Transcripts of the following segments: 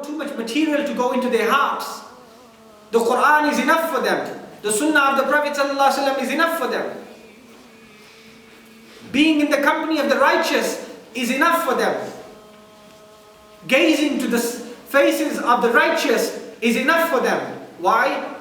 too much material to go into their hearts. The Quran is enough for them. The Sunnah of the Prophet ﷺ is enough for them. Being in the company of the righteous is enough for them. Gazing to the faces of the righteous is enough for them. Why?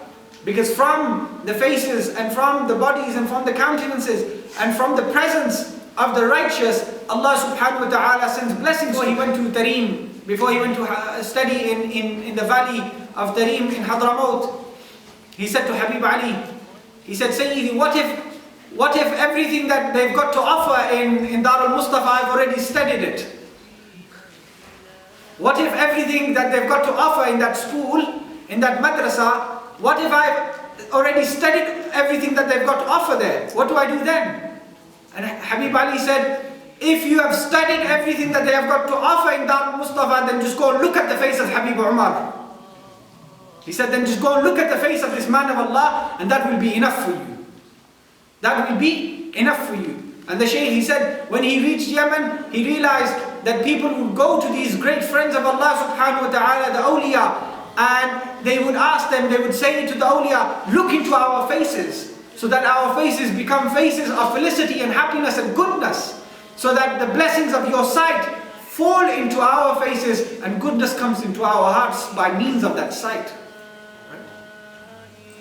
Because from the faces and from the bodies and from the countenances and from the presence of the righteous, Allah subhanahu wa ta'ala sends blessings. Before he went to Tarim, before he went to study in the valley of Tarim in Hadramaut, he said to Habib Ali, he said, Sayyidi, what if everything that they've got to offer in Dar al-Mustafa, I've already studied it? What if everything that they've got to offer in that school, in that madrasa, what if I've already studied everything that they've got to offer there? What do I do then? And Habib Ali said, if you have studied everything that they have got to offer in Dar al-Mustafa, then just go and look at the face of Habib Umar. He said, then just go and look at the face of this man of Allah, and that will be enough for you. That will be enough for you. And the Shaykh, he said, when he reached Yemen, he realized that people would go to these great friends of Allah subhanahu wa ta'ala, the awliya, and they would ask them, they would say to the awliya, look into our faces, so that our faces become faces of felicity and happiness and goodness, so that the blessings of your sight fall into our faces and goodness comes into our hearts by means of that sight.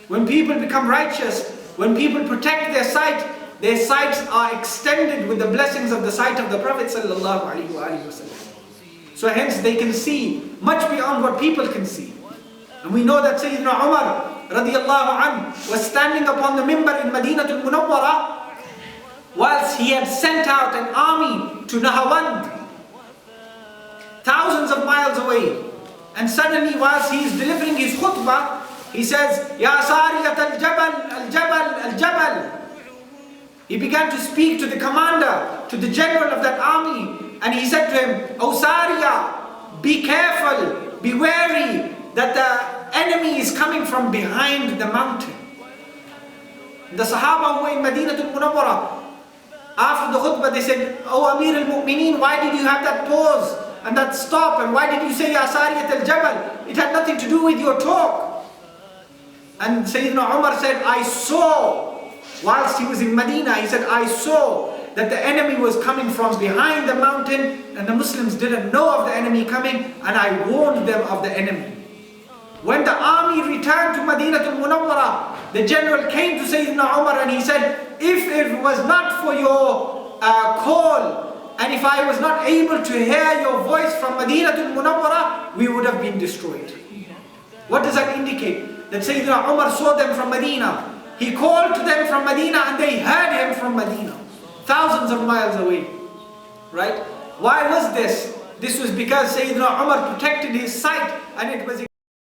When people become righteous, when people protect their sights are extended with the blessings of the sight of the Prophet sallallahu alaihi wasallam. So hence they can see much beyond what people can see. And we know that Sayyiduna Umar radiallahu anhu was standing upon the mimbar in Madinatul Munawwara whilst he had sent out an army to Nahawand, thousands of miles away. And suddenly whilst he is delivering his khutbah, he says, Ya Sariyat al-Jabal, al-Jabal, al-Jabal. He began to speak to the commander, to the general of that army, and he said to him, O Sariya, be careful, be wary that the enemy is coming from behind the mountain. The Sahaba who were in Madinatul Munawwara, after the khutbah they said, O Amir al-Mu'mineen, why did you have that pause and that stop, and why did you say Ya Sariyat al-Jabal? It had nothing to do with your talk. And Sayyidina Umar said, I saw, whilst he was in Medina, he said, I saw that the enemy was coming from behind the mountain, and the Muslims didn't know of the enemy coming, and I warned them of the enemy. When the army returned to Madinatul Munawwara, the general came to Sayyidina Umar and he said, if it was not for your call, and if I was not able to hear your voice from Madinatul Munawwara, we would have been destroyed. What does that indicate? That Sayyidina Umar saw them from Medina. He called to them from Medina and they heard him from Medina, thousands of miles away. Right? Why was this? This was because Sayyidina Umar protected his sight, and it was